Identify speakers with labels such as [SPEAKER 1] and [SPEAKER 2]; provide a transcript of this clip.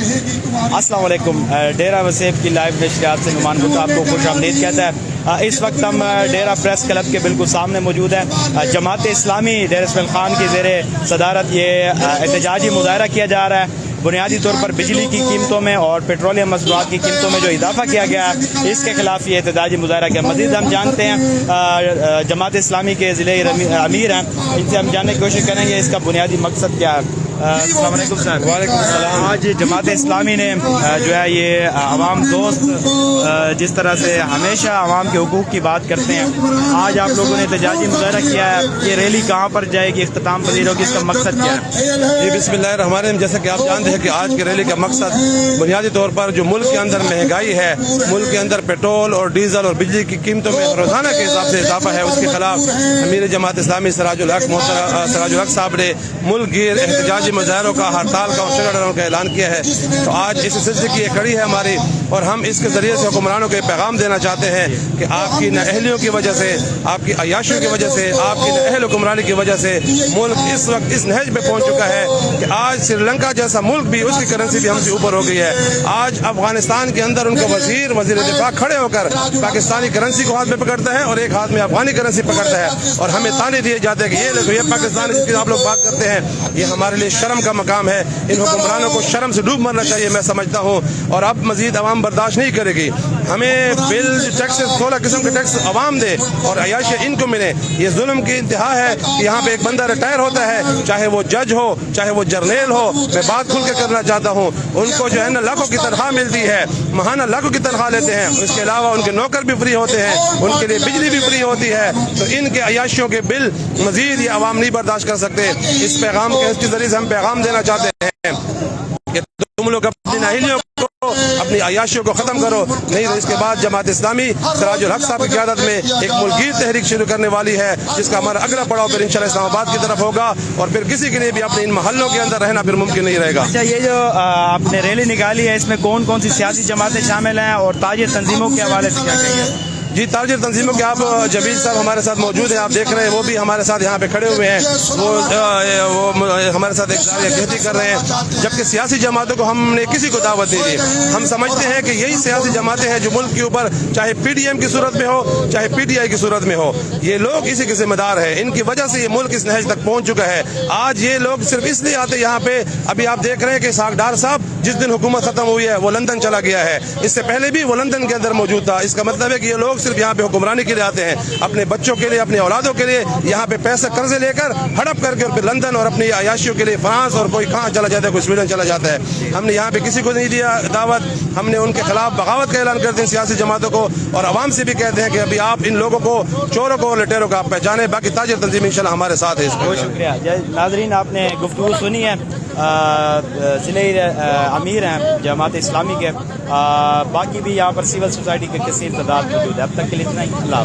[SPEAKER 1] السلام علیکم. ڈیرہ وسیب کی لائیو نشریات سے نعمان بھٹو آپ کو خوش آمدید کہتا ہے. اس وقت ہم ڈیرہ پریس کلب کے بالکل سامنے موجود ہیں. جماعت اسلامی ڈیرہ اسماعیل خان کی زیر صدارت یہ احتجاجی مظاہرہ کیا جا رہا ہے. بنیادی طور پر بجلی کی قیمتوں میں اور پیٹرولیم مصنوعات کی قیمتوں میں جو اضافہ کیا گیا ہے اس کے خلاف یہ احتجاجی مظاہرہ کیا. مزید ہم جانتے ہیں جماعت اسلامی کے ضلع امیر ہیں, ان سے ہم جاننے کی کوشش کریں گے اس کا بنیادی مقصد کیا ہے. السلام علیکم سر.
[SPEAKER 2] وعلیکم السلام.
[SPEAKER 1] آج جماعت اسلامی نے جو ہے یہ عوام دوست جس طرح سے ہمیشہ عوام کے حقوق کی بات کرتے ہیں, آج آپ لوگوں نے احتجاجی مظاہرہ کیا ہے. یہ ریلی کہاں پر جائے گی, اختتام پذیر ہوگی, اس کا مقصد کیا ہے؟
[SPEAKER 2] جی بسم اللہ الرحمن الرحیم. جیسا کہ آپ جانتے ہیں کہ آج کی ریلی کا مقصد بنیادی طور پر جو ملک کے اندر مہنگائی ہے, ملک کے اندر پیٹرول اور ڈیزل اور بجلی کی قیمتوں میں روزانہ کے حساب سے اضافہ ہے, اس کے خلاف امیر جماعت اسلامی سراج الحق صاحب نے ملک گیر احتجاجی مظاہروں کا, ہڑتال کا اور شگردروں کا اعلان کیا ہے. تو آج اس سلسلے کی یہ کڑی ہے ہماری, اور ہم اس کے ذریعے سے حکمرانوں کو پیغام دینا چاہتے ہیں کہ آپ کی نااہلیوں کی وجہ سے, آپ کی عیاشیوں کی وجہ سے, آپ کی نااہل حکمرانی کی وجہ سے ملک اس وقت اس نہج پہ پہنچ چکا ہے کہ آج سری لنکا جیسا ملک بھی, اس کی کرنسی بھی ہم سے اوپر ہو گئی ہے. آج افغانستان کے اندر ان کا وزیر دفاع کھڑے ہو کر پاکستانی کرنسی کو ہاتھ میں پکڑتا ہے اور ایک ہاتھ میں افغانی کرنسی پکڑتا ہے, اور ہمیں تانے دیے جاتے ہیں کہ یہ دیکھو یہ پاکستان جس کی آپ لوگ بات کرتے ہیں, یہ ہمارے لیے شرم کا مقام ہے. ان حکمرانوں کو شرم سے ڈوب مرنا چاہیے میں سمجھتا ہوں, اور اب مزید عوام برداشت نہیں کرے گی. ہمیں بل ٹیکس 16 قسم کے ٹیکس عوام دے اور عیاشی ان کو ملے. یہ ظلم کی انتہا ہے کہ یہاں پہ ایک بندہ ریٹائر ہوتا ہے, چاہے وہ جج ہو چاہے وہ جرنیل ہو, میں بات کھل کے کرنا چاہتا ہوں, ان کو جو ہے نا لاکھوں کی تنخواہ ملتی ہے, ماہانہ لاکھوں کی تنخواہ لیتے ہیں. اس کے علاوہ ان کے نوکر بھی فری ہوتے ہیں, ان کے لیے بجلی بھی فری ہوتی ہے. تو ان کے عیاشیوں کے بل مزید یہ عوام نہیں برداشت کر سکتے. اس پیغام کے ذریعے سے ہم پیغام دینا چاہتے ہیں کہ تم لوگ اپنی نااہلیوں کو, اپنی عیاشیوں کو ختم کرو, نہیں تو اس کے بعد جماعت اسلامی سراج الحق صاحب کی قیادت میں ایک ملک گیر تحریک شروع کرنے والی ہے, جس کا ہمارا اگلا پڑاؤ پھر انشاءاللہ اسلام آباد کی طرف ہوگا, اور پھر کسی کے لیے بھی اپنے ان محلوں کے اندر رہنا پھر ممکن نہیں رہے گا.
[SPEAKER 1] اچھا, یہ جو آپ نے ریلی نکالی ہے اس میں کون کون سی سیاسی جماعتیں شامل ہیں اور تاجر تنظیموں کے حوالے سے کیا کہیں گے؟
[SPEAKER 2] جی تاجر تنظیموں کے آپ جبیل صاحب ہمارے ساتھ موجود ہیں, آپ دیکھ رہے ہیں, وہ بھی ہمارے ساتھ یہاں پہ کھڑے ہوئے ہیں. وہ ہمارے ساتھ ایک کہتی کر رہے ہیں, جبکہ سیاسی جماعتوں کو ہم نے کسی کو دعوت نہیں دی. ہم سمجھتے ہیں کہ یہی سیاسی جماعتیں ہیں جو ملک کے اوپر چاہے پی ڈی ایم کی صورت میں ہو چاہے پی ٹی آئی کی صورت میں ہو, یہ لوگ اسی کے ذمہ دار ہیں. ان کی وجہ سے یہ ملک اس نہج تک پہنچ چکا ہے. آج یہ لوگ صرف اس لیے آتے یہاں پہ, ابھی آپ دیکھ رہے ہیں کہ اسحاق ڈار صاحب جس دن حکومت ختم ہوئی ہے وہ لندن چلا گیا ہے, اس سے پہلے بھی وہ لندن کے اندر موجود تھا. اس کا مطلب ہے کہ یہ لوگ صرف یہاں پہ حکمرانی کے لیے آتے ہیں, اپنے بچوں کے لیے, اپنی اولادوں کے لیے یہاں پہ پیسے قرضے لے کر ہڑپ کر کے, اور پھر لندن اور اپنی عیاشیوں کے لیے فرانس اور کوئی کہاں چلا جاتا ہے, کوئی سویڈن چلا جاتا ہے. ہم نے یہاں پہ کسی کو نہیں دیا دعوت. ہم نے ان کے خلاف بغاوت کا اعلان کرتے ہیں سیاسی جماعتوں کو, اور عوام سے بھی کہتے ہیں کہ ابھی آپ ان لوگوں کو, چوروں کو, لٹیروں کو آپ پہچانے. باقی تاجر تنظیم انشاءاللہ ہمارے ساتھ ہے.
[SPEAKER 1] بہت شکریہ. ناظرین آپ نے گفتگو سنی ہے, ضلع امیر ہیں جماعت اسلامی کے, باقی بھی یہاں پر سول سوسائٹی کے کثیر تعداد موجود ہے. اب تک کے لیے اتنا ہی.